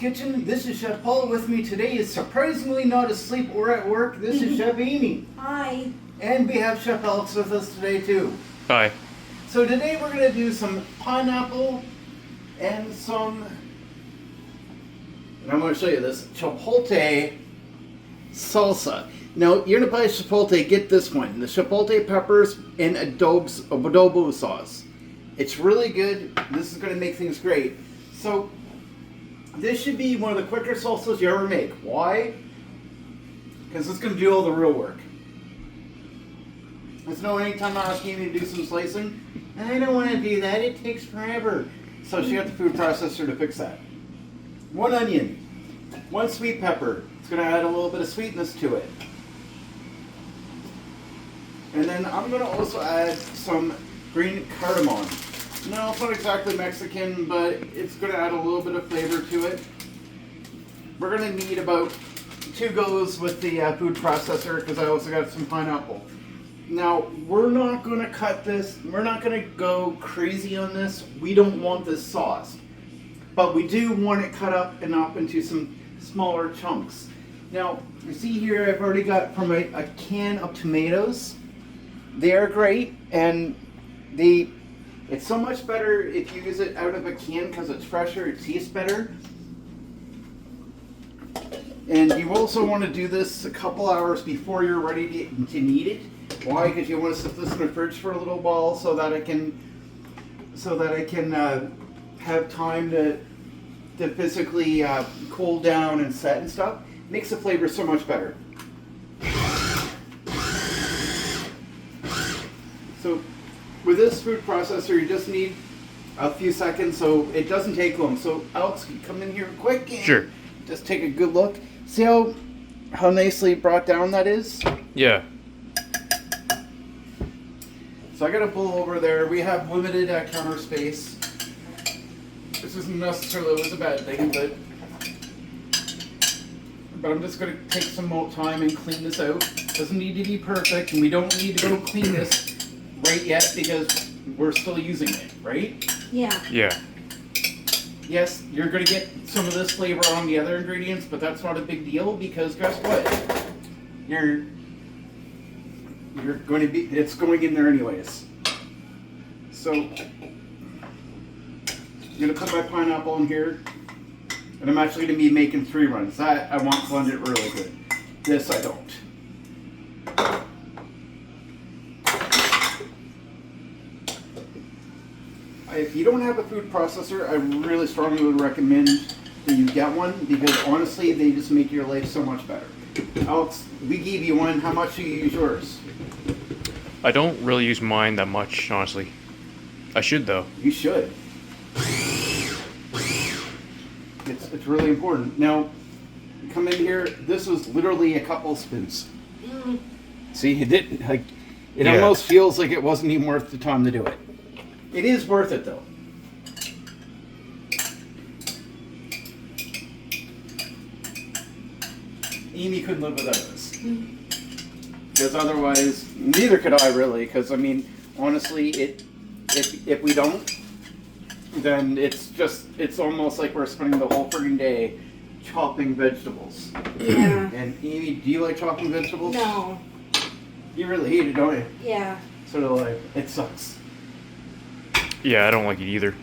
Kitchen. This is Chef Poul. With me today is surprisingly not asleep or at work. This is Chef Amy. Hi. And we have Chef Alex with us today too. Hi. So today we're going to do some pineapple and I'm going to show you this Chipotle Salsa. Now you're going to buy Chipotle, get this one. The Chipotle peppers and adobo sauce. It's really good. This is going to make things great. So this should be one of the quicker salsas you ever make. Why? Because it's going to do all the real work. There's no anytime I ask Amy to do some slicing, I don't want to do that. It takes forever. So she got the food processor to fix that. 1 onion, 1 sweet pepper. It's going to add a little bit of sweetness to it. And then I'm going to also add some green cardamom. No, it's not exactly Mexican, but it's going to add a little bit of flavor to it. We're going to need about 2 goes with the food processor because I also got some pineapple. Now, we're not going to cut this. We're not going to go crazy on this. We don't want this sauce. But we do want it cut up and up into some smaller chunks. Now, you see here I've already got from a can of tomatoes. They are great, and it's so much better if you use it out of a can because it's fresher, it tastes better. And you also want to do this a couple hours before you're ready to need it. Why? Because you want to set this in the fridge for a little while so that I can have time to physically cool down and set and stuff. Makes the flavor so much better. So with this food processor, you just need a few seconds, so it doesn't take long. So Alex, come in here quick and Sure. just take a good look. See how nicely brought down that is? Yeah. So I got a bowl over there. We have limited counter space. This isn't necessarily always a bad thing, but I'm just going to take some more time and clean this out. Doesn't need to be perfect, and we don't need to go clean this right yet because we're still using it, right? Yeah. Yeah. Yes, you're going to get some of this flavor on the other ingredients, but that's not a big deal because guess what? It's going in there anyways. So, I'm going to put my pineapple in here, and I'm actually going to be making 3 runs. That I want blended really good. This I don't. If you don't have a food processor, I really strongly would recommend that you get one because honestly, they just make your life so much better. Alex, we gave you one. How much do you use yours? I don't really use mine that much, honestly. I should, though. You should. It's really important. Now, come in here. This was literally a couple spoons. See, it didn't it almost feels like it wasn't even worth the time to do it. It is worth it though. Amy couldn't live without this. Because otherwise, neither could I really. Because I mean, honestly, if we don't, then it's almost like we're spending the whole friggin' day chopping vegetables. Yeah. And Amy, do you like chopping vegetables? No. You really hate it, don't you? Yeah. So do I. It sucks. Yeah, I don't like it either.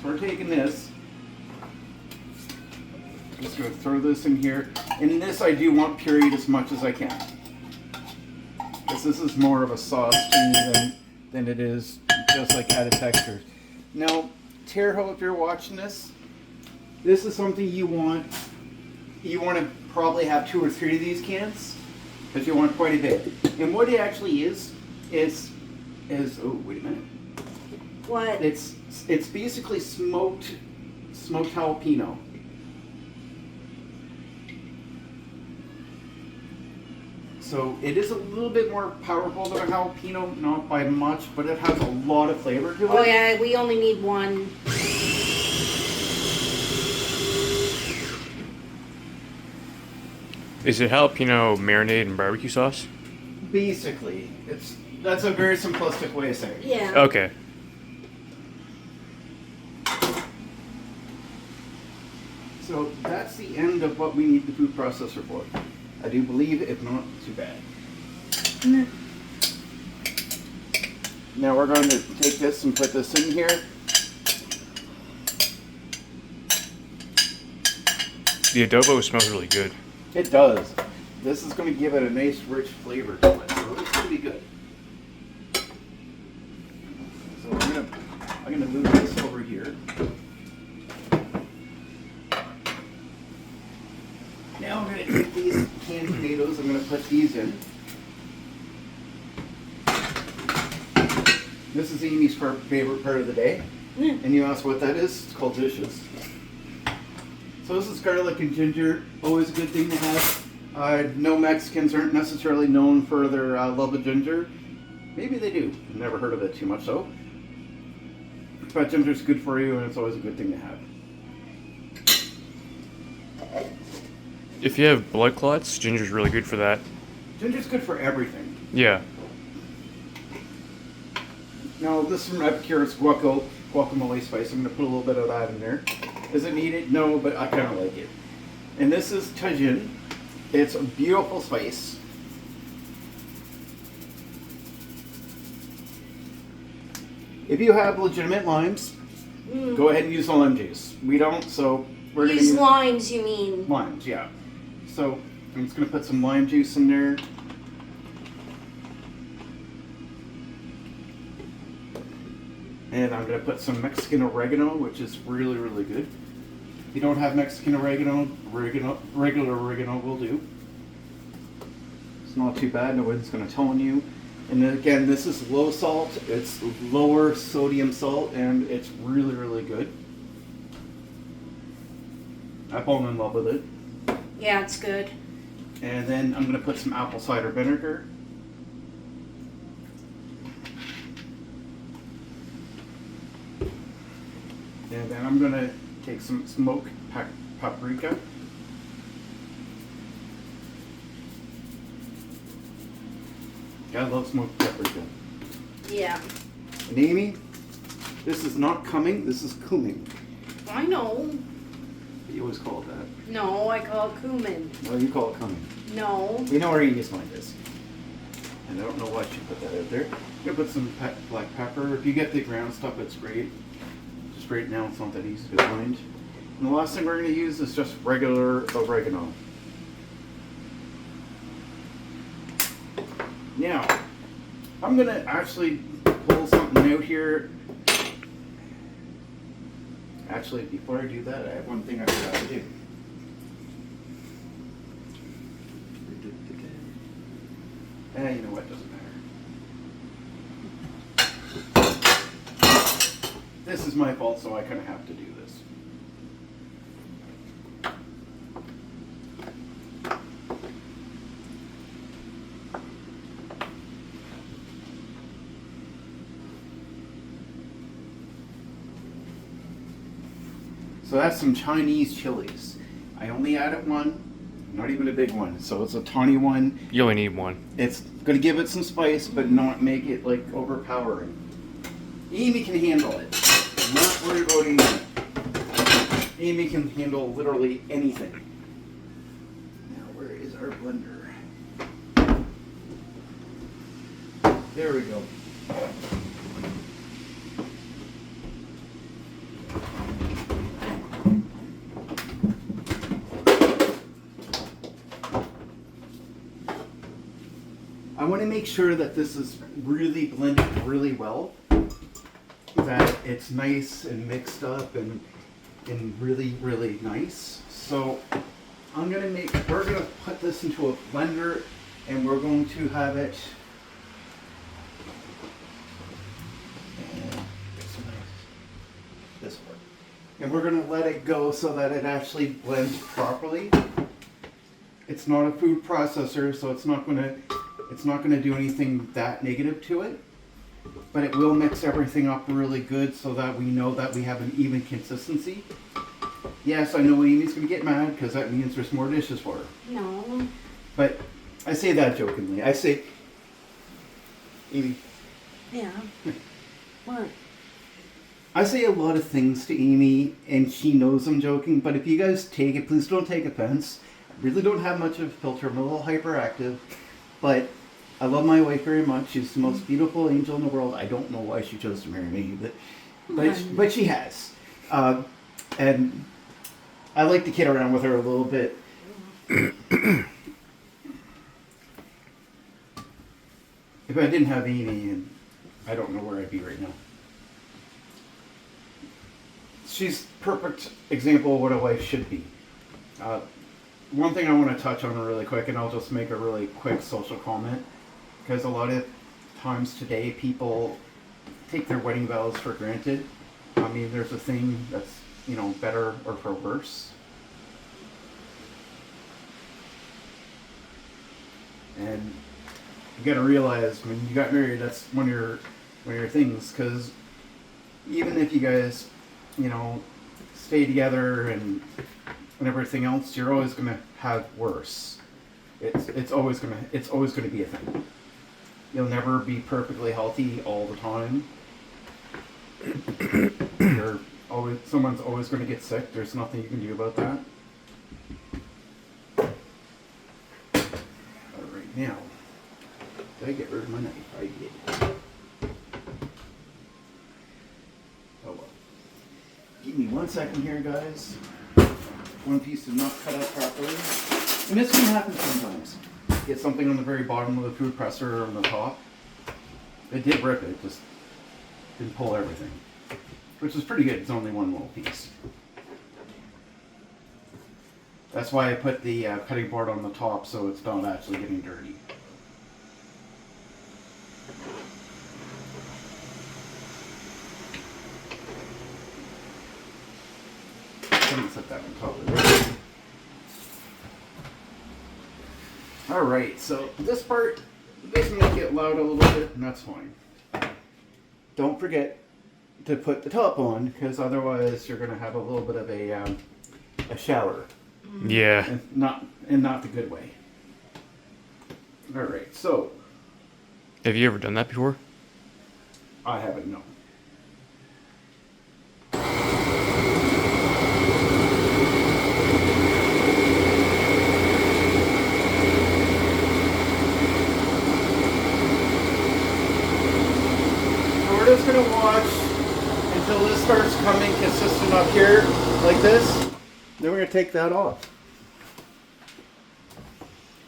So we're taking this. Just going to throw this in here. And in this I do want pureed as much as I can. Because this is more of a sauce to me than it is just like added textures. Now, Terre Haute, if you're watching this is something you want. You want to probably have 2 or 3 of these cans. Because you want quite a bit. And what it actually is oh, wait a minute. What? It's basically smoked jalapeno. So it is a little bit more powerful than a jalapeno, not by much, but it has a lot of flavor to it. Oh yeah, we only need 1. Is it jalapeno marinade and barbecue sauce? Basically, that's a very simplistic way of saying it. Yeah. Okay. So that's the end of what we need the food processor for. I do believe it's not too bad. Mm. Now we're going to take this and put this in here. The adobo smells really good. It does. This is going to give it a nice rich flavor to it, so it's going to be good. So I'm gonna move this over here. Now I'm going to take these canned tomatoes, I'm going to put these in. This is Amy's favorite part of the day. And you ask what that is? It's called dishes. So this is garlic and ginger, always a good thing to have. No Mexicans aren't necessarily known for their love of ginger. Maybe they do. I've never heard of it too much though. But ginger's good for you and it's always a good thing to have. If you have blood clots, ginger's really good for that. Ginger's good for everything. Yeah. Now this is from Epicure's guacamole spice. I'm going to put a little bit of that in there. Is it needed? No, but I kind of like it. And this is Tajin. It's a beautiful spice. If you have legitimate limes, go ahead and use the lime juice. We don't, so we're going to Use use limes, you mean? limes, yeah. So I'm just going to put some lime juice in there. And I'm going to put some Mexican oregano, which is really, really good. If you don't have Mexican oregano, regular oregano will do. It's not too bad, nobody's going to tone you. And then again, this is low salt, it's lower sodium salt, and it's really, really good. I've fallen in love with it. Yeah, it's good. And then I'm going to put some apple cider vinegar. And then I'm going to take some smoked paprika. I love smoked paprika. Yeah. And Amy, this is not coming, this is cumin. I know. You always call it that. No, I call it cumin. No, you call it cumin. No. We know where Amy's mind is. And I don't know why she put that out there. I'm going to put some black pepper. If you get the ground stuff, it's great. Just right now, it's not that easy to find. And the last thing we're going to use is just regular oregano. Now, I'm going to actually pull something out here. Actually, before I do that, I have one thing I forgot to do. You know what, doesn't matter. This is my fault, so I kind of have to do this. So that's some Chinese chilies. I only added one, not even a big one. So it's a tiny one. You only need one. It's going to give it some spice, but not make it like overpowering. Amy can handle it. I'm not worried about Amy. Amy can handle literally anything. Now, where is our blender? There we go. I want to make sure that this is really blended really well, that it's nice and mixed up and really, really nice. So we're going to put this into a blender and we're going to have it, this way. And we're going to let it go so that it actually blends properly. It's not a food processor, so it's not going to do anything that negative to it, but it will mix everything up really good so that we know that we have an even consistency. Yes, I know Amy's going to get mad because that means there's more dishes for her. No. But I say that jokingly. I say, Amy, Yeah. What? I say a lot of things to Amy, and she knows I'm joking, but if you guys take it, please don't take offense. I really don't have much of a filter. I'm a little hyperactive, but I love my wife very much. She's the most beautiful angel in the world. I don't know why she chose to marry me, but she has. And I like to kid around with her a little bit. If I didn't have Amy, I don't know where I'd be right now. She's perfect example of what a wife should be. One thing I want to touch on really quick, and I'll just make a really quick social comment, because a lot of times today people take their wedding vows for granted. I mean, there's a thing that's, better or for worse. And you got to realize when you got married, that's one of your things, because even if you guys, stay together and everything else, you're always going to have worse. It's always going to be a thing. You'll never be perfectly healthy all the time. Someone's always going to get sick. There's nothing you can do about that. All right, now, did I get rid of my knife? I did. Oh well. Give me 1 second here, guys. One piece did not cut out properly. And this can happen sometimes. Get something on the very bottom of the food presser or on the top. It did rip it, just didn't pull everything. Which is pretty good, it's only one little piece. That's why I put the cutting board on the top so it's not actually getting dirty. I'm going to set that on top of it. Alright, so this part, this might get loud a little bit, and that's fine. Don't forget to put the top on, because otherwise you're going to have a little bit of a shower. Yeah. And not the good way. Alright, so. Have you ever done that before? I haven't, no. So we're just going to watch until this starts coming consistent up here, like this. Then we're going to take that off.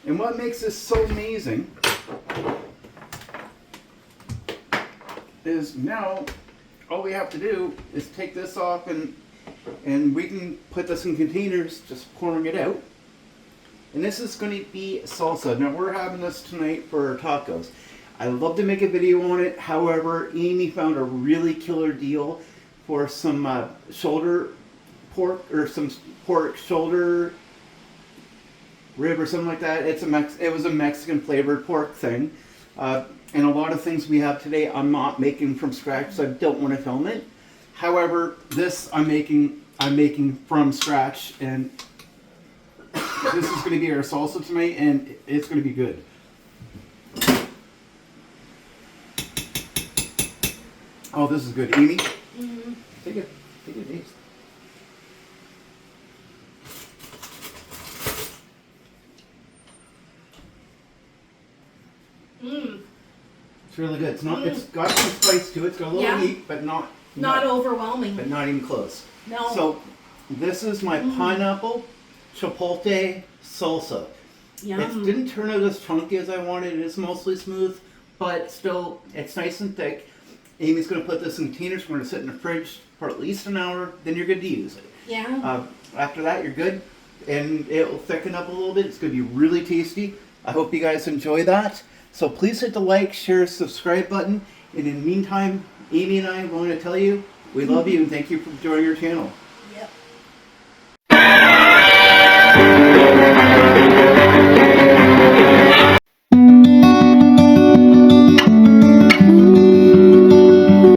And what makes this so amazing is now all we have to do is take this off and we can put this in containers, just pouring it out. And this is going to be salsa. Now we're having this tonight for our tacos. I'd love to make a video on it. However, Amy found a really killer deal for some shoulder pork, or some pork shoulder rib or something like that. It was a Mexican flavored pork thing. And a lot of things we have today I'm not making from scratch, so I don't want to film it. However, this I'm making from scratch, and this is going to be our salsa tonight, and it's going to be good. Oh, this is good. Amy, take a taste. It's really good. It's got some spice to it. It's got a little heat, but not overwhelming. But not even close. No. So this is my pineapple chipotle salsa. Yum. It didn't turn out as chunky as I wanted. It is mostly smooth, but still, it's nice and thick. Amy's going to put this in containers. We're going to sit in the fridge for at least an hour. Then you're good to use it. Yeah. After that, you're good, and it'll thicken up a little bit. It's going to be really tasty. I hope you guys enjoy that. So please hit the like, share, subscribe button. And in the meantime, Amy and I want to tell you we love you and thank you for joining our channel.